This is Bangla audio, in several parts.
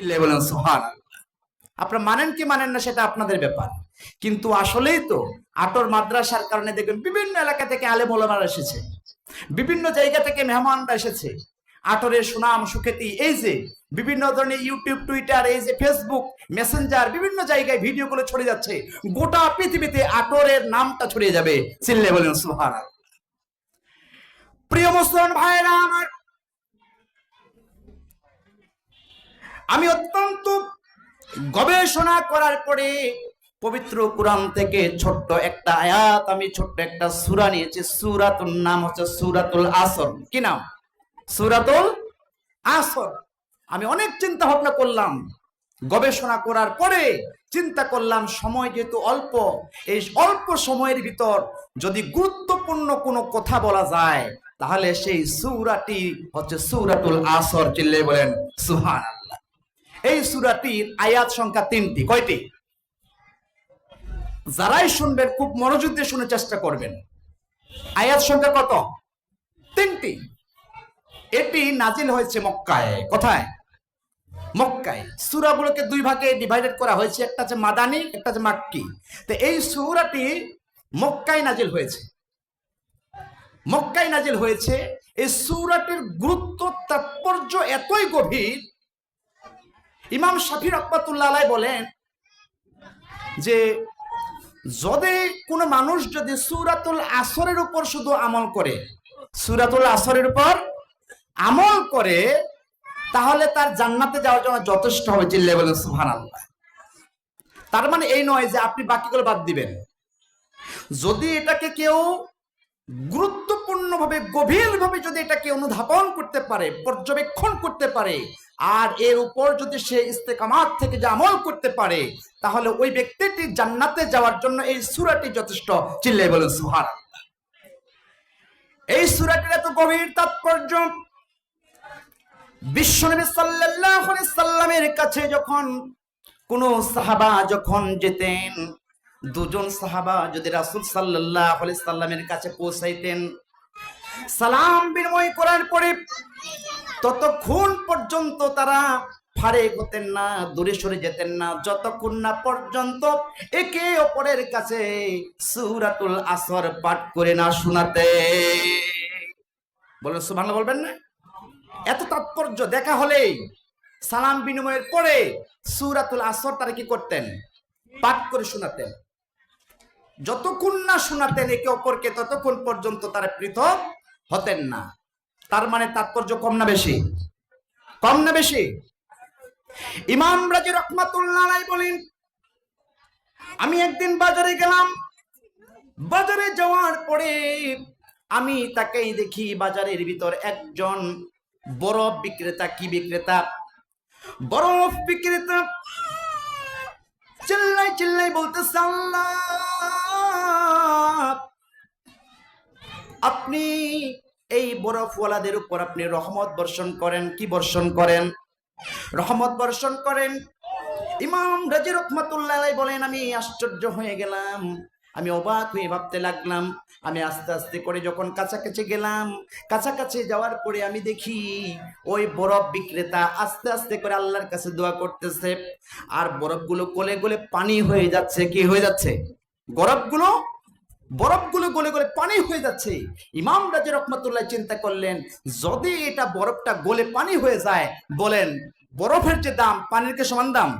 বলেন সুবহানাল্লাহ। আপনারা মানেন কি মানেন না সেটা আপনাদের ব্যাপার, কিন্তু আসলেই তো আটর মাদ্রাসার কারণে দেখবেন বিভিন্ন এলাকা থেকে আলেম ওলামারা এসেছে, বিভিন্ন জায়গা থেকে মেহমানরা এসেছে। আটরের সুনাম সুখ্যাতি এই যে বিভিন্ন ধরনের ইউটিউব, টুইটার, এই যে ফেসবুক, মেসেঞ্জার, বিভিন্ন জায়গায় ভিডিওগুলো ছড়িয়ে যাচ্ছে, গোটা পৃথিবীতে আটরের নামটা ছড়িয়ে যাবে। চিল্লে বলেন সুবহানাল্লাহ। প্রিয় মুসলমান ভাইরা আমার, আমি অত্যন্ত গবেষণা করার পরে পবিত্র কুরআন থেকে ছোট্ট একটা আয়াত, আমি ছোট্ট একটা সূরা নিয়েছি। সূরাতুর নাম হচ্ছে সূরাতুল আসর। কি নাম? সূরাতুল আসর। আমি অনেক চিন্তা ভাবনা করলাম, গবেষণা করার পরে চিন্তা করলাম সময় যেহেতু অল্প, এই অল্প সময়ের ভিতর যদি গুরুত্বপূর্ণ কোনো কথা বলা যায় তাহলে সেই সূরাটি হচ্ছে সূরাতুল আসর। চিল্লে বলেন সুবহানাল্লাহ। এই সূরাটির আয়াত সংখ্যা 3টি। কয়টি? যারাই শুনবেন খুব মনোযোগ দিয়ে শুনে চেষ্টা করবেন। আয়াত সংখ্যা কত? 3টি। এটি নাজিল হয়েছে মক্কায়। কোথায়? মক্কায়। সূরাগুলোকে দুই ভাগে ডিভাইডেড করা হয়েছে, একটা হচ্ছে মাদানী, একটা হচ্ছে মাক্কি। তো এই সূরাটি মক্কায় নাজিল হয়েছে। মক্কায় নাজিল হয়েছে। এই সূরাটির গুরুত্ব, তাৎপর্য এতই গভীর, ইমাম শাফি রাহমাতুল্লাহ আলাইহি বলেন যে যদি কোনো মানুষ যদি সূরাতুল আসরের উপর শুধু আমল করে, সূরাতুল আসরের উপর আমল করে, তাহলে তার জান্নাতে যাওয়ার জন্য যথেষ্ট হবে। চিল্লে বলেন সুবহানাল্লাহ। তার মানে এই নয় যে আপনি বাকিগুলো বাদ দিবেন। যদি এটাকে কেউ গুরুত্বপূর্ণভাবে, গভীরভাবে যদি এটাকে অনুধাবন করতে পারে, পর্যবেক্ষণ করতে পারে, আর এর উপর যদি সে ইস্তেকামাত থেকে যে আমল করতে পারে, তাহলে ওই ব্যক্তিটি জান্নাতে যাওয়ার জন্য এই সূরাটি যথেষ্ট। চিল্লায়ে বলেন সুবহানাল্লাহ। এই সূরাটির এত গভীর তাৎপর্য, বিশ্বনবী সাল্লাল্লাহু আলাইহি সাল্লামের কাছে যখন কোন সাহাবা যখন যেতেন, দুজন সাহাবা যদি রাসূল সাল্লাল্লাহু আলাইহি সাল্লামের কাছে পৌঁছাইতেন, সালাম বিনিময় করার পরে ততক্ষণ পর্যন্ত তারা ফারেক হতেন না, দূরে সরে যেতেন না, যতক্ষণ না পর্যন্ত একে অপরের কাছে সূরাতুল আসর পাঠ করে না শোনাতে। বলেন সুবহানাল্লাহ, বলবেন না? এত তাৎপর্য। দেখা হলেই সালাম বিনিময়ের পরে সূরাতুল আসর তারা কি করতেন? পাঠ করে শোনাতেন। যতক্ষণ না শোনাতেন একে অপরকে, ততক্ষণ পর্যন্ত তারা পৃথক হতেন না। তার মানে তাৎপর্য কম না বেশি? কম না বেশি? ইমাম রাজি রাহমাতুল্লাহ আলাইহি বলেন, আমি একদিন বাজারে গেলাম। বাজারে যাওয়ার পরে আমি তাকেই দেখি বাজারের ভিতর একজন বরফ বিক্রেতা। কি বিক্রেতা? বরফ বিক্রেতা। চিল্লাই চিল্লাই বলতেছে, আল্লাহ, আপনি এই বরফওয়ালাদের উপর আপনি রহমত বর্ষণ করেন। কি বর্ষণ করেন? রহমত বর্ষণ করেন। ইমাম রাজি রাহমাতুল্লাহ আলাইহি বলেন, আমি আশ্চর্য হয়ে গেলাম, আমি অবাক হয়ে ভাবতে লাগলাম। আমি আস্তে আস্তে করে যখন কাছাকাছি গেলাম, কাছাকাছি যাওয়ার পরে আমি দেখি ওই বরফ বিক্রেতা আস্তে আস্তে করে আল্লাহর কাছে দোয়া করতেছে, আর বরফগুলো গলে গলে পানি হয়ে যাচ্ছে। কি হয়ে যাচ্ছে? বরফগুলো গলে গলে পানি হয়ে যাচ্ছে। ইমাম রাজি রাহমাতুল্লাহ চিন্তা করলেন, যদি এটা বরফটা গলে পানি হয়ে যায়, বলেন বরফের যে দাম, পানির কি সমান দাম?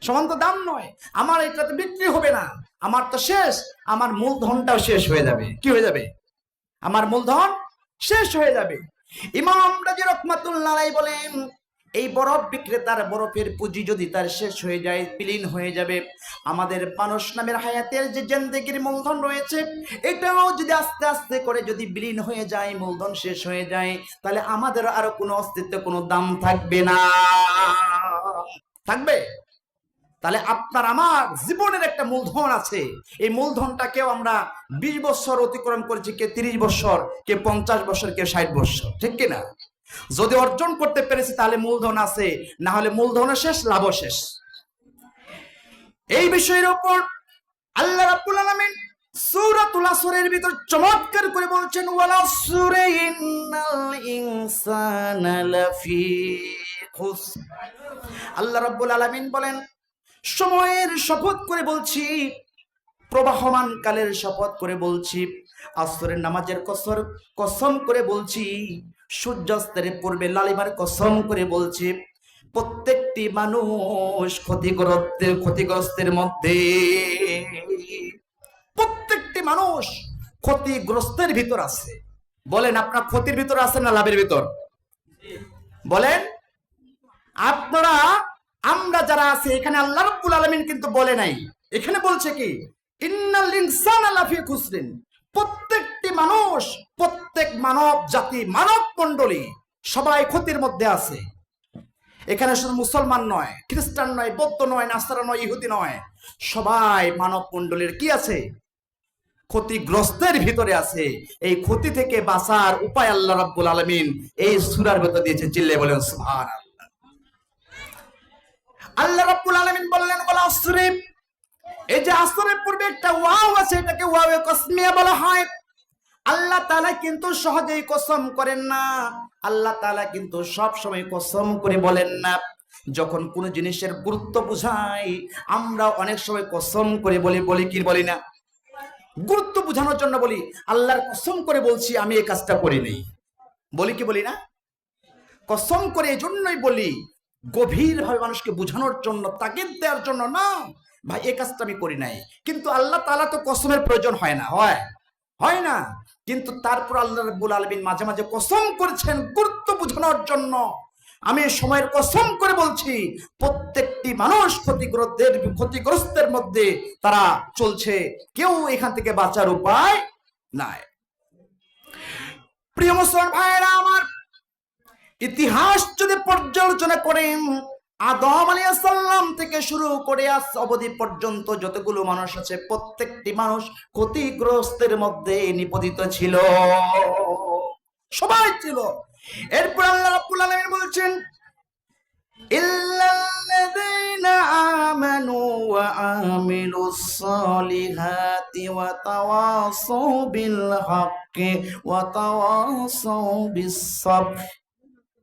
সমান তো দাম নয়। আমার এটা তো বিক্রি হবে না, আমার তো শেষ, আমার মূলধনটাও শেষ হয়ে যাবে। কি হয়ে যাবে? আমার মূলধন শেষ হয়ে যাবে। ইমাম রাজি রাহমাতুল্লাহ আলাইহি বলেন, এই বরফ বিক্রেতার বরফের পুঁজি যদি তার শেষ হয়ে যায়, বিলীন হয়ে যাবে, আমাদের মানুষ নামের হায়াতের যে জিন্দেগির মূলধন রয়েছে, এটাও যদি আস্তে আস্তে করে যদি বিলীন হয়ে যায়, মূলধন শেষ হয়ে যায়, তাহলে আমাদের আরো কোনো অস্তিত্ব, কোনো দাম থাকবে না। থাকবে? তাহলে আপনার আমার জীবনের একটা মূলধন আছে। এই মূলধনটাকেও আমরা 20 বছর অতিক্রম করেছি, কে 30 বছর, কে 50 বছর, কে 60 বছর, ঠিক কিনা? যদি অর্জন করতে পেরেছি তাহলে মূলধন আছে, না হলে মূলধন শেষ, লাভ শেষ। এই বিষয়ের উপর আল্লাহ রাব্বুল আলামিন সূরাতুল আসরের ভিতর চমৎকার করে বলছেন, ওয়ালা সুরে ইন্নাল ইনসানা লাফি খোঁজ। আল্লাহ রাব্বুল আলামিন বলেন, সময়ের শপথ করে বলছি, প্রবাহমান কালের শপথ করে বলছি, আসরের নামাজের কসম করে বলছি, সূর্যাস্তের পূর্বে লালিমার কসম করে বলছি, প্রত্যেকটি মানুষ ক্ষতিগ্রস্তের মধ্যে, প্রত্যেকটি মানুষ ক্ষতিগ্রস্তের ভিতর আছে। বলেন, আপনার ক্ষতির ভিতর আছে না লাভের ভিতর? বলেন আপনারা, আমরা যারা আছে এখানে, আল্লাহ রাব্বুল আলামিন কিন্তু বলে নাই, এখানে বলছে কি, ইন্নাল ইনসানা লাফি খুসরিন, প্রত্যেকটি মানুষ, প্রত্যেক মানব জাতি, মানব মণ্ডলী সবাই ক্ষতির মধ্যে আছে। এখানে শুধু মুসলমান নয়, খ্রিস্টান নয়, বৌদ্ধ নয়, নাসারা নয়, ইহুদি নয়, সবাই মানব মণ্ডলীর কি আছে? ক্ষতিগ্রস্তের ভিতরে আছে। এই ক্ষতি থেকে বাঁচার উপায় আল্লাহ রাব্বুল আলামিন এই সূরার ভিতর দিয়েছে। চিল্লায়ে বলেন সুবহানাল্লাহ। আল্লাহ রাব্বুল আলামিন বললেন, ওয়াল আসরি, এই যে আসরের পূর্বে একটা ওয়াও আছে, এটাকে ওয়াও কসমিয়া বলা হয়। আল্লাহ তাআলা কিন্তু সহজেই কসম করেন না, আল্লাহ তাআলা কিন্তু সব সময় কসম করে বলেন না। যখন কোন জিনিসের গুরুত্ব বুঝাই, আমরা অনেক সময় কসম করে বলি কি বলি না? গুরুত্ব বোঝানোর জন্য বলি, আল্লাহর কসম করে বলছি আমি এই কাজটা করি নাই, বলি কি বলি না? কসম করে এই জন্যই বলি, গভীরভাবে মানুষকে বোঝানোর জন্য, তাগিদ দেওয়ার জন্য না, ভাই এই কাজটা আমি করি নাই। কিন্তু আল্লাহ তাআলা তো কসমের প্রয়োজন হয় না, হয় না, কিন্তু তারপর আল্লাহ রাব্বুল আলামিন মাঝে মাঝে কসম করেছেন গুরুত্ব বোঝানোর জন্য। আমি সময়ের কসম করে বলছি, প্রত্যেকটি মানুষ ক্ষতিগ্রস্তের মধ্যে তারা চলছে, কেউ এখান থেকে বাঁচার উপায় নাই। প্রিয় মুসলমান ভাইরা আমার, ইতিহাস যদি পর্যালোচনা করেন, আদম আলাইহিস সালাম থেকে শুরু করে আজ অবধি পর্যন্ত যতগুলো মানুষ আছে, প্রত্যেকটি মানুষ ক্ষতিগ্রস্তের মধ্যে নিপতিত ছিল, সবাই ছিল। এরপর আল্লাহ রাব্বুল আলামিন বলছেন, ইল্লাল্লাযীনা আমানু ওয়া আমিলুস সালিহাতি ওয়া তাওয়াসাউ বিল হাক্কি ওয়া তাওয়াসাউ বিস সাবর।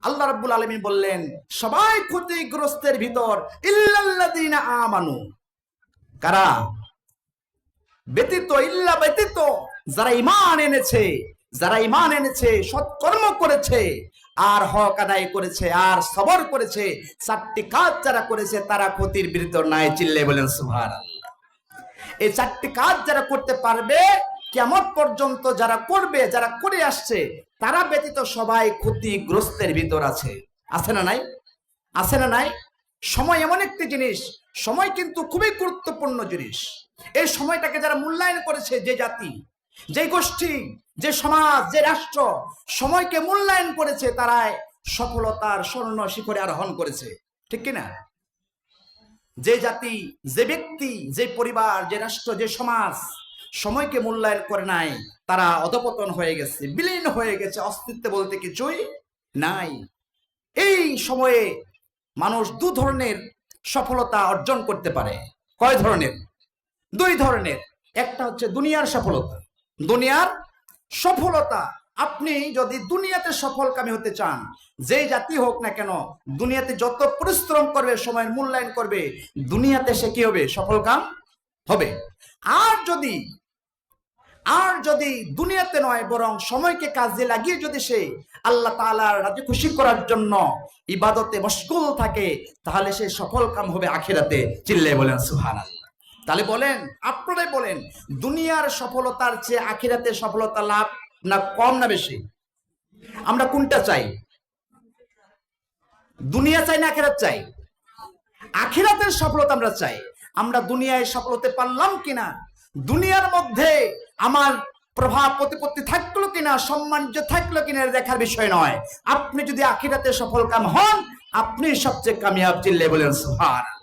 আল্লাহ রাব্বুল আলামিন বললেন, সবাই ক্ষতিগ্রস্তের ভিতর, ইল্লাল্লাযীনা আমানু, কারা? ব্যতীত, ইল্লা ব্যতীত, যারা ঈমান এনেছে, যারা ঈমান এনেছে, সৎকর্ম করেছে, আর হক আদায় করেছে, আর সবর করেছে, চারটি কাজ যারা করেছে, তারা ক্ষতির ভিতর নাই। চিল্লায়ে বলেন সুবহানাল্লাহ। এই চারটি কাজ যারা করতে পারবে, কিয়ামত পর্যন্ত যারা করবে, যারা করে আসছে, তারা ব্যতীত সবাই ক্ষতিগ্রস্তের ভিতর আছে। আছে না নাই? আছে না নাই? সময় এমন একটি জিনিস, সময় কিন্তু খুবই গুরুত্বপূর্ণ জিনিস। এই সময়টাকে যারা মূল্যায়ন করেছে, যে জাতি, যে গোষ্ঠী, যে সমাজ, যে রাষ্ট্র সময়কে মূল্যায়ন করেছে, তারাই সফলতার স্বর্ণ শিখরে আরোহণ করেছে। ঠিক কিনা? যে জাতি, যে ব্যক্তি, যে পরিবার, যে রাষ্ট্র, যে সমাজ সময়কে মূল্যায়ন করে নাই, তারা অধপতন হয়ে গেছে, বিলীন হয়ে গেছে, অস্তিত্ব বলতে কিছুই নাই। এই সময়ে মানুষ দু ধরনের সফলতা অর্জন করতে পারে। কয় ধরনের? দুই ধরনের। একটা হচ্ছে দুনিয়ার সফলতা। দুনিয়ার সফলতা, আপনি যদি দুনিয়াতে সফলকামী হতে চান, যেই জাতি হোক না কেন, দুনিয়াতে যত পরিশ্রম করবে, সময়ের মূল্যায়ন করবে, দুনিয়াতে সে কি হবে? সফলকাম হবে। আর যদি দুনিয়াতে নয়, বরং সময়কে কাজে লাগিয়ে যদি সে আল্লাহ তাআলার রাজি খুশি করার জন্য ইবাদতে মশগুল থাকে, তাহলে সে সফলকাম হবে আখিরাতে। চিল্লায়ে বলেন সুবহানাল্লাহ। তাহলে বলেন, আপনারাই বলেন, দুনিয়ার সফলতার চেয়ে আখিরাতে সফলতা লাভ না কম না বেশি? আমরা কোনটা চাই? দুনিয়া চাই না আখিরাত চাই? আখিরাতের সফলতা আমরা চাই। আমরা দুনিয়ায় সফল হতে পারলাম কিনা, দুনিয়ার মধ্যে আমার প্রভাব প্রতিপত্তি থাকলো কিনা, সম্মান থাকলো কিনা, দেখার বিষয় নয়। আপনি যদি আখিরাতে সফলকাম হন, আপনি সবচেয়ে কামিয়াব। চিল্লায়ে বলেন সুবহানাল্লাহ।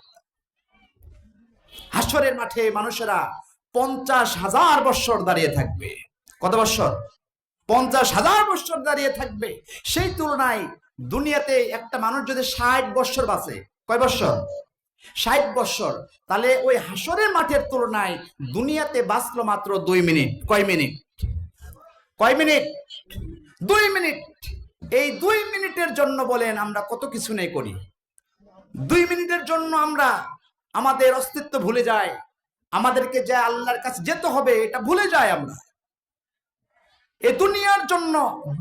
হাসরের মাঠে মানুষেরা 50,000 বছর দাঁড়িয়ে থাকবে। কত বছর? 50,000 বছর দাঁড়িয়ে থাকবে। সেই তুলনায় দুনিয়াতে একটা মানুষ যদি 60 বছর বাঁচে, কয় বছর? 60 বছর। তাহলে ওই হাসরের মাঠের তুলনায় দুনিয়াতে বাঁচলো মাত্র 2 মিনিট। কয় মিনিট? কয় মিনিট? 2 মিনিট। এই 2 মিনিটের জন্য বলেন আমরা কত কিছু নেই করি। 2 মিনিটের জন্য আমরা আমাদের অস্তিত্ব ভুলে যাই, আমাদেরকে যে আল্লাহর কাছে যেতে হবে এটা ভুলে যাই আমরা। এই দুনিয়ার জন্য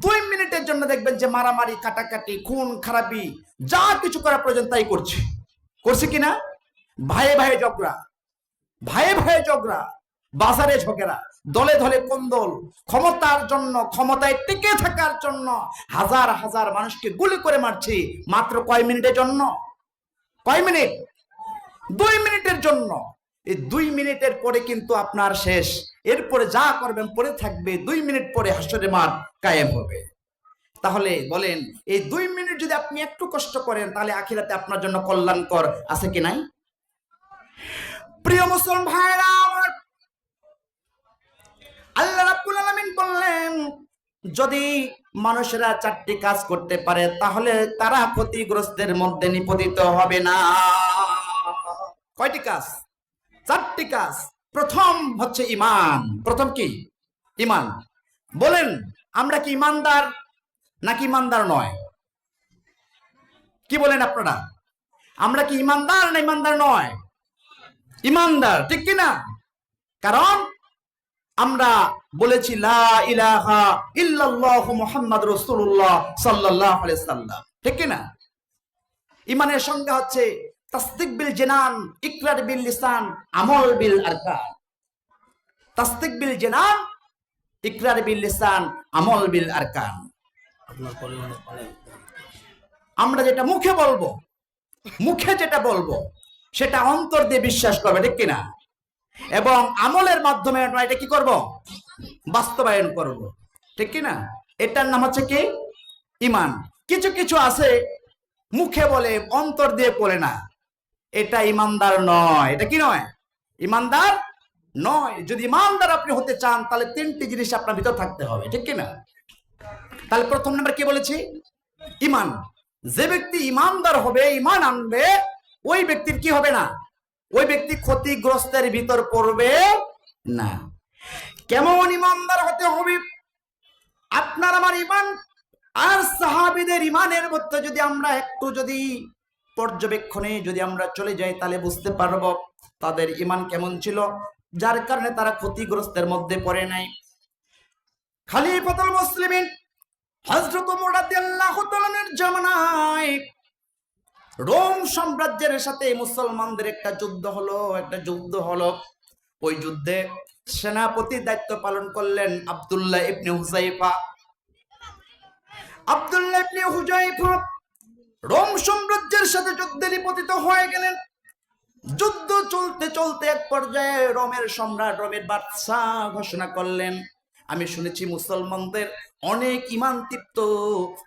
2 মিনিটের জন্য দেখবেন যে মারামারি, কাটাকাটি, খুন খারাপি, যা কিছু করা প্রয়োজন তাই করছে কিনা? ভাইয়ে ভাইয়ে ঝগড়া, ভাইয়ে ভাইয়ে ঝগড়া, বাজারে ঝগড়া, দলে দলে কোন্দল, ক্ষমতার জন্য, ক্ষমতায় টিকে থাকার জন্য হাজার হাজার মানুষকে গুলি করে মারছি মাত্র কয় মিনিটের জন্য? কয় মিনিট? 2 মিনিটের জন্য। এই 2 মিনিটের পরে কিন্তু আপনার শেষ। এরপরে যা করবেন পরে থাকবে। 2 মিনিট পরে হাসরের মাঠ কায়েম হবে। তাহলে বলেন, এই 2 মিনিট যদি আপনি একটু কষ্ট করেন তাহলে আখিরাতে আপনার জন্য কল্যাণকর আছে কি নাই? প্রিয় মুসলমান ভাইরা আমার, আল্লাহ রাব্বুল আলামিন বললেন, যদি মানুষেরা 4টি কাজ করতে পারে তাহলে তারা ক্ষতিগ্রস্তের মধ্যে নিপতিত হবে না। কয়টি কাজ? 4টি কাজ। প্রথম হচ্ছে ঈমান। প্রথম কি? ঈমান। বলেন, আমরা কি ঈমানদার নাকি ঈমানদার নয়? কি বলেন আপনারা? আমরা কি ঈমানদার না ঈমানদার নয়? ঈমানদার, ঠিক কি না? কারণ আমরা বলেছি লা ইলাহা ইল্লাল্লাহু মুহাম্মাদুর রাসূলুল্লাহ সাল্লাল্লাহু আলাইহি সাল্লাম, ঠিক কি না? ঈমানের সংজ্ঞা হচ্ছে তাসদিক বিল জিনান, ইকরার বিল লিসান, আমল বিল আরকান। তাসদিক বিল জিনান, ইকরার বিল লিসান, আমল বিল আরকান। আমরা যেটা মুখে বলবো, মুখে যেটা বলবো সেটা অন্তর দিয়ে বিশ্বাস করবে, ঠিক কিনা? এবং আমলের মাধ্যমে আমরা এটা কি করব? বাস্তবায়ন করব, ঠিক কিনা? এটার নাম হচ্ছে কি? ঈমান। কিছু কিছু আছে মুখে বলে অন্তর দিয়ে পড়ে না, এটা ঈমানদার নয়। এটা কি নয়? ঈমানদার নয়। যদি ঈমানদার আপনি হতে চান তাহলে 3টি জিনিস আপনার ভিতর থাকতে হবে, ঠিক কিনা? তাহলে প্রথম নাম্বার কি বলেছি? ঈমান। যে ব্যক্তি ঈমানদার হবে, ঈমান আনবে, ওই ব্যক্তির কি হবে না? ওই ব্যক্তি ক্ষতিগ্রস্তের ভিতর পড়বে না। কেমন ঈমানদার হতে হবে? আপনার আমার ঈমান আর সাহাবীদের ঈমানের মধ্যে যদি আমরা একটু যদি পর্যবেক্ষণে যদি আমরা চলে যাই তাহলে বুঝতে পারবো তাদের ঈমান কেমন ছিল, যার কারণে তারা ক্ষতিগ্রস্তের মধ্যে পড়ে নাই। খলিফাতুল মুসলিমিন হযরত ওমর রাদিয়াল্লাহু তাআলার জামানায় রোম সাম্রাজ্যের সাথে মুসলমানদের একটা যুদ্ধ হলো। ওই যুদ্ধে সেনাপতির দায়িত্ব পালন করলেন আব্দুল্লাহ ইবনে হুযাইফা। আব্দুল্লাহ ইবনে হুযাইফা রোম সাম্রাজ্যের সাথে যুদ্ধে নিপতিত হয়ে গেলেন। যুদ্ধ চলতে চলতে এক পর্যায়ে রোমের সম্রাট, রোমের বাদশা ঘোষণা করলেন, আমি শুনেছি মুসলমানদের অনেক ঈমান তৃপ্ত,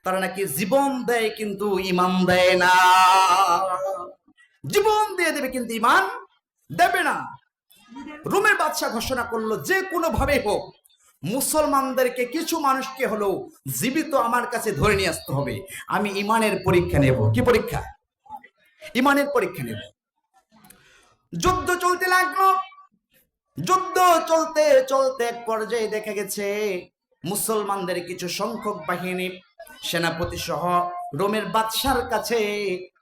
তারা নাকি জীবন দেয় কিন্তু ঈমান দেয় না। জীবন দিয়ে দেবে কিন্তু ঈমান দেবে না। রোমের বাদশা ঘোষণা করলো, যে কোনো ভাবে হোক মুসলমানদেরকে, কিছু মানুষকে হলেও জীবিত আমার কাছে ধরে নিয়ে আসতে হবে। আমি ঈমানের পরীক্ষা নেব। কি পরীক্ষা? ঈমানের পরীক্ষা নেব। যুদ্ধ চলতে লাগলো। যুদ্ধ চলতে চলতে এক পর্যায়ে দেখা গেছে মুসলমানদের কিছু সংখ্যক বাহিনী সেনাপতি সহ রোমের বাদশার কাছে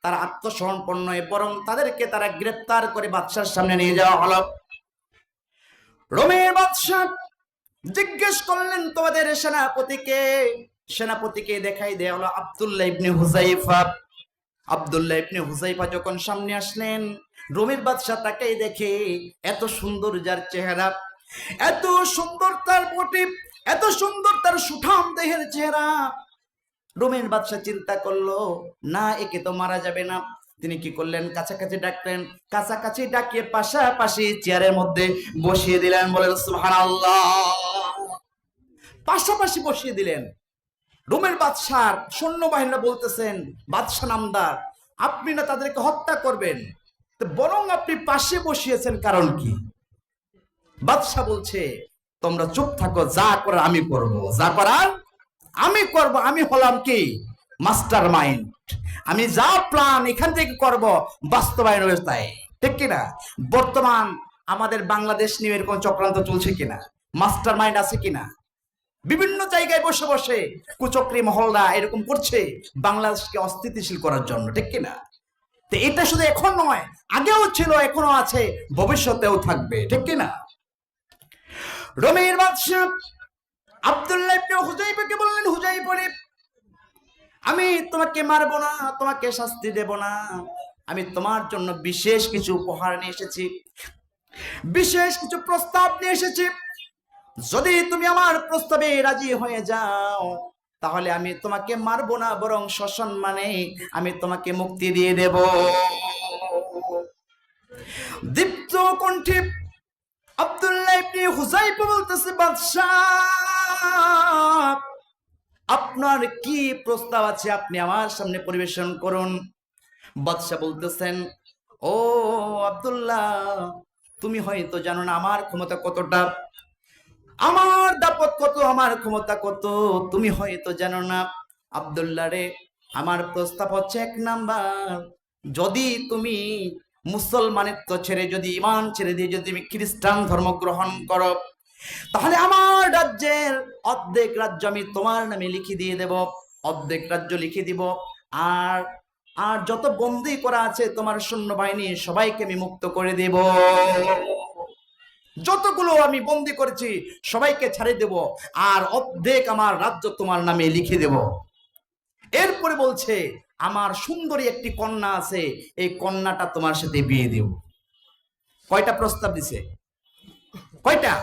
তারা আত্মসমর্পণ নয়, বরং তাদেরকে তারা গ্রেফতার করে বাদশার সামনে নিয়ে যাওয়া হলো। রোমের বাদশা জিজ্ঞেস করলেন তোমাদের সেনাপতিকে। সেনাপতিকে দেখাই দেয়া হলো আব্দুল্লাহ ইবনে হুযাইফা। আব্দুল্লাহ ইবনে হুযাইফা যখন সামনে আসলেন, রোমের বাদশা তাকেই দেখে, এত সুন্দর যার চেহারা, এত সুন্দর তার বটি, এত সুন্দর তার সুঠাম দেহের চেহারা। রোমের বাদশা চিন্তা করলো, না একে তো মারা যাবে না। তিনি কি করলেন? কাছাকাছি ডাকলেন। কাছাকাছি ডাকিয়ে পাশাপাশি চেয়ারের মধ্যে বসিয়ে দিলেন। বলেন সুবহানাল্লাহ। পাশাপাশি বসিয়ে দিলেন। রোমের বাদশার সৈন্যবাহিনীরা বলতেছেন, বাদশা নামদার, আপনি না তাদেরকে হত্যা করবেন, বরং আপনি পাশে বসিয়েছেন, কারণ কি? বাদশা বলছে, তোমরা চুপ থাকো, যা করার আমি করব, যা করার আমি করব। আমি হলাম কি? Master mind. আমি যা প্ল্যান এখান থেকে করব বাস্তবায়ন অবস্থায়, ঠিক কিনা? বর্তমান আমাদের বাংলাদেশ নিয়ে এরকম চক্রান্ত চলছে কিনা? মাস্টার মাইন্ড আছে কিনা? বিভিন্ন জায়গায় বসে বসে কুচক্রী মহলরা এরকম করছে বাংলাদেশকে অস্থিতিশীল করার জন্য, ঠিক কিনা? তো এটা শুধু এখন নয়, আগেও ছিল, এখনো আছে, ভবিষ্যতেও থাকবে, ঠিক কিনা? রোমের বাদশা আব্দুল্লাহ ইবনে হুযাইফাকে বললেন, হুযাইফা রে, আমি তোমাকে মারবো না, তোমাকে শাস্তি দেব না, আমি তোমার জন্য বিশেষ কিছু উপহার নিয়ে এসেছি, বিশেষ কিছু প্রস্তাব নিয়ে এসেছি। যদি তুমি আমার প্রস্তাবে রাজি হয়ে যাও, তাহলে আমি তোমাকে মারবো না, বরং সসম্মানে আমি তোমাকে মুক্তি দিয়ে দেব। দীপ্ত কণ্ঠে আব্দুল্লাহ ইবনে হুযাইফা বলতেছে, বাদশাহ, আপনার কি প্রস্তাব আছে আপনি আমার সামনে পরিবেশন করুন। বাদশাহ বলতেছেন, ও আব্দুল্লাহ, তুমি হয়তো জানো না আমার ক্ষমতা কতটা, আমার দাপট কত, আমার ক্ষমতা কত, তুমি হয়তো জানো না। আব্দুল্লাহ রে, আমার প্রস্তাব হচ্ছে, এক নাম্বার, যদি তুমি মুসলমানিত্ব ছেড়ে, যদি ঈমান ছেড়ে দিয়ে যদি তুমি খ্রিস্টান ধর্ম গ্রহণ করো, তাহলে আমার রাজ্যের অর্ধেক রাজ্য আমি তোমার নামে লিখে দিয়ে দেব, অর্ধেক রাজ্য লিখে দিব। আর আর যত বন্দী করা আছে তোমার সৈন্যবাহিনী সবাইকে আমি মুক্ত করে দেব, যতগুলো আমি বন্দী করেছি সবাইকে ছাড়ে দেব, আর অর্ধেক আমার রাজ্য তোমার নামে লিখে দেব। এরপরে বলছে, আমার সুন্দরী একটি কন্যা আছে, এই কন্যাটা তোমার সাথে বিয়ে দেব। কয়টা প্রস্তাব দিছে? কয়টা?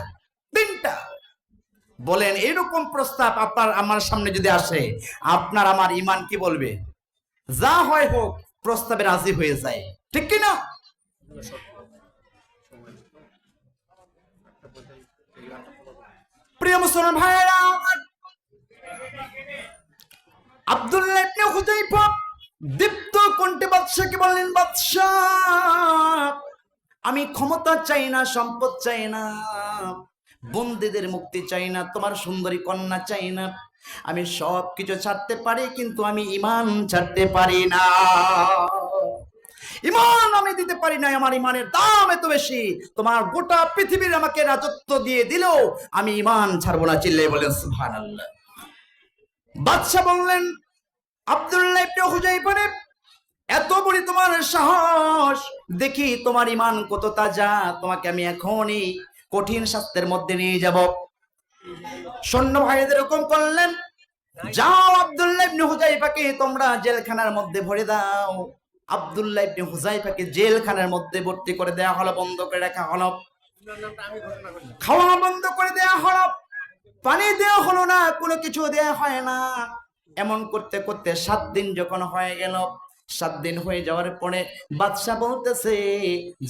3টা। বলেন, এরকম প্রস্তাব আপনার আমার সামনে যদি আসে, আপনার আমার ঈমান কি বলবে? যা হয় হোক, প্রস্তাবে রাজি হয়ে যায়, ঠিক কি না? প্রিয় মুসলমান ভাইয়েরা, আব্দুল্লাহ ইবনে হুযাইফা দীপ্ত কণ্ঠে বাদশাকে বললেন, বাদশাহ, আমি ক্ষমতা চাই না, সম্পদ চাই না, বন্দীদের মুক্তি চাই না, তোমার সুন্দরী কন্যা চাই না, আমি সব কিছু ছাড়তে পারি, কিন্তু আমি ঈমান ছাড়তে পারি না। ঈমান আমি দিতে পারি না, আমার ঈমানের দাম এত বেশি, তোমার গোটা পৃথিবীর আমাকে রাজত্ব দিয়ে দিলেও আমি ঈমান ছাড়বো না। চিল্লায়ে বলেন সুবহানাল্লাহ। বাদশা বললেন, আব্দুল্লাহ ইবনে হুযাইফা, এত বড় তোমার সাহস, দেখি তোমার ঈমান কত তাজা, তোমাকে আমি এখনই কঠিন শাস্তির মধ্যে নিয়ে যাব। সৈন্য ভাইদের হুকুম করলেন, যাও আব্দুল্লাহ ইবনে হুযাইফাকে তোমরা জেলখানার মধ্যে ভরে দাও। আব্দুল্লাহ ইবনে হুযাইফাকে জেলখানার মধ্যে ভর্তি করে দেওয়া হলো, বন্ধ করে রাখা হলো, খাওয়া বন্ধ করে দেওয়া হলো, পানি দেওয়া হলো না, কোনো কিছু দেওয়া হয় না। এমন করতে করতে 7 দিন যখন হয়ে গেল, 7 দিন হয়ে যাওয়ার পরে বাদশা বলতেছে,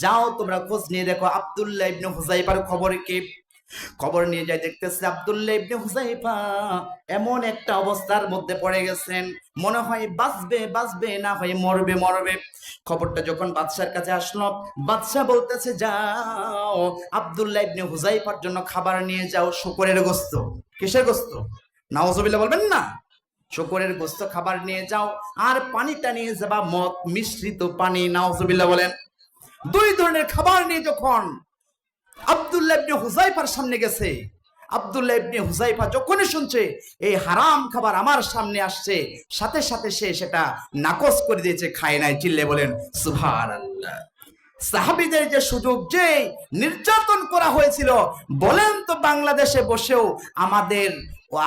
যাও তোমরা খোঁজ নিয়ে দেখো আব্দুল্লাহ ইবনে হুযাইফার খবর কি। খবর নিয়ে যায়, দেখতেছে আব্দুল্লাহ ইবনে হুযাইফা এমন একটা অবস্থার মধ্যে পড়ে গেছেন, মনে হয় বাঁচবে বাঁচবে, না হয় মরবে মরবে। খবরটা যখন বাদশার কাছে আসলো, বাদশা বলতেছে, যাও আব্দুল্লাহ ইবনে হুযাইফার জন্য খাবার নিয়ে যাও, শূকরের গোশত। কিসের গোশত? নাউজুবিল্লাহ বলবেন না, শূকরের গোশত খাবার নিয়ে যাও, আর পানিটা নিয়ে যাবা মদ মিশ্রিত পানি। নাউজুবিল্লাহ বলেন। 2 ধরনের খাবার নিয়ে যখন আব্দুল্লাহ ইবনে হুযাইফার সামনে গেছে, আব্দুল্লাহ ইবনে হুযাইফা যখনই শুনছে এই হারাম খাবার আমার সামনে আসছে, সাথে সাথে সে সেটা নাকচ করে দিয়েছে, খায় নাই। চিল্লে বলেন সুবহানাল্লাহ। সাহাবীদের যে সুযোগ, যে নির্যাতন করা হয়েছিল, বলেন তো বাংলাদেশে বসেও আমাদের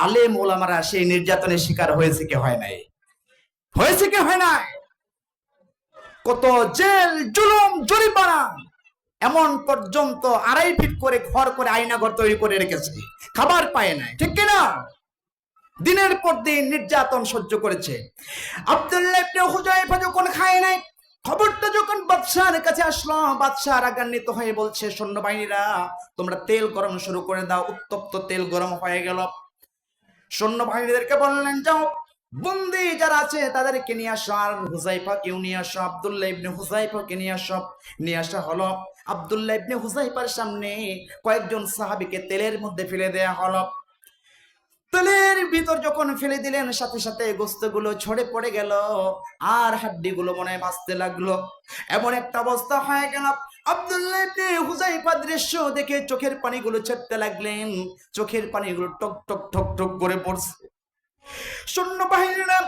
আলেম ওলামারা সেই নির্যাতনের শিকার হয়েছে কি হয় নাই? হয়েছে কি হয় নাই? কত জেল, জুলুম, জরিমানা, এমন পর্যন্ত 2.5 ফিট করে ঘর করে আয়না ঘর তৈরি করে রেখেছে, খাবার পায় নাই, ঠিক কিনা? দিনের পর দিন নির্যাতন সহ্য করেছে। আব্দুল্লাহ ইবনে হুযাইফা যখন খায় নাই, খবরটা যখন বাদশার কাছে আসলো, বাদশা রাগান্বিত হয়ে বলছে, সৈন্যবাহিনীরা তোমরা তেল গরম শুরু করে দাও। উত্তপ্ত তেল গরম হয়ে গেল। সৈন্যবাহিনীদেরকে বললেন, যাও বন্দী যারা আছে তাদেরকে নিয়ে আসো, আর হুযাইফাকেও নিয়ে আসো, আব্দুল্লাহ ইবনে হুযাইফাকে নিয়ে আসো। নিয়ে আসা হলো। আব্দুল্লাহ ইবনে হুযাইফার সামনে কয়েকজন সাহাবীকে তেলের মধ্যে ফেলে দেয়া হলো। তেলের ভিতর যখন ফেলে দিলেন, সাথে সাথে গোশতগুলো ঝরে পড়ে গেল, আর হাড্ডিগুলো মনে হয় ভাসতে লাগলো। এমন একটা অবস্থা হয়ে গেল, আব্দুল্লাহ ইবনে হুযাইফা দৃশ্য দেখে চোখের পানিগুলো ছেড়তে লাগলেন, চোখের পানিগুলো টক টক টক টক করে পড়ছে। সৈন্যবাহিনীরা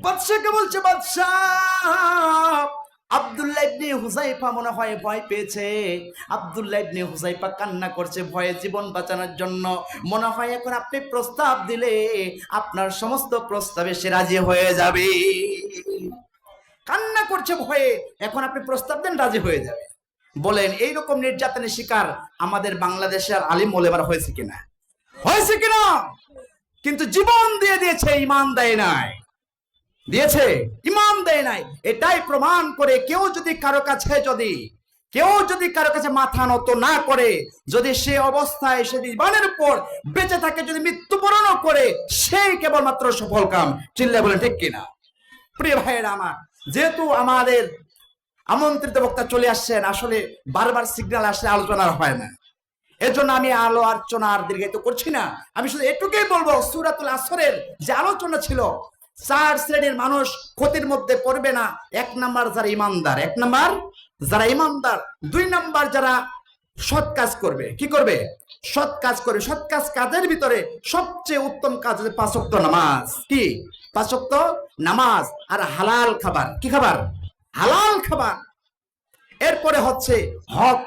বাদশাকে বলছে, বাদশা আব্দুল্লাহ ইবনে হুযায়ফা মনে হয় ভয় পেয়েছে। আব্দুল্লাহ ইবনে হুযায়ফা কান্না করছে ভয়ে জীবন বাঁচানোর জন্য। মনে হয় এখন আপনি প্রস্তাব দিলে আপনার সমস্ত প্রস্তাবে সে রাজি হয়ে যাবে। কান্না করছে ভয়ে, এখন আপনি প্রস্তাব দেন রাজি হয়ে যাবে। বলেন এইরকম নির্যাতনের শিকার আমাদের বাংলাদেশে আর আলিম ওলেমার হয়েছে কিনা? হয়েছে কিনা? কিন্তু জীবন দিয়ে দিয়েছে, ঈমান দেয় নাই। দিয়েছে, ঈমান দেয় নাই। এটাই প্রমাণ করে কেউ যদি কারো কাছে মাথা নত না করে, যদি সে অবস্থায় সে ঈমানের উপর বেঁচে থাকে, যদি মৃত্যুবরণও করে, সেই কেবলমাত্র সফল কাম। চিল্লায় বলেন ঠিক কিনা? প্রিয় ভাইয়েরা আমার, যেহেতু আমাদের আমন্ত্রিত বক্তা চলে আসছেন, আসলে বারবার সিগন্যাল আসলে আলোচনা হয় না, এজন্য আমি আলোচনা আর দীর্ঘায়িত করছি না। আমি শুধু এটুকুই বলবো, সূরাতুল আসরের যে আলোচনা ছিল, 4 শ্রেণীর মানুষ ক্ষতির মধ্যে পড়বে না। 1 নাম্বার যারা ইমানদার, 1 নাম্বার যারা ইমানদার, 2 নাম্বার যারা সৎ কাজ করবে। কি করবে? সৎ কাজ করবে। সৎ কাজ কাজের ভিতরে সবচেয়ে উত্তম কাজ হচ্ছে 5 ওয়াক্ত নামাজ। কি? 5 ওয়াক্ত নামাজ আর হালাল খাবার। কি খাবার? হালাল খাবার। এরপরে হচ্ছে হক,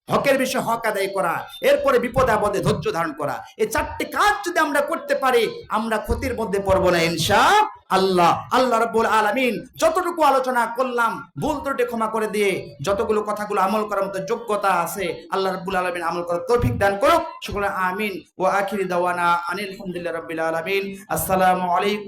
হকের বিষয়ে হক আদায় করা, এরপরে বিপদে আপদে ধৈর্য ধারণ করা। এই 4টি কাজ যদি আমরা করতে পারি, আমরা ক্ষতির মধ্যে পড়ব না ইনশাআল্লাহ। আল্লাহ রাব্বুল আলামিন যতটুকু আলোচনা করলাম, ভুল ত্রুটি ক্ষমা করে দিয়ে যতগুলো কথাগুলো আমল করার মতো যোগ্যতা আছে, আল্লাহ রাব্বুল আলামিন আমল করার তৌফিক দান করুক। সকলে আমিন। ওয়া আখিরি দাওয়ানা আনিল হামদুলিল্লাহি রাব্বিল আলামিন। আসসালামু আলাইকুম।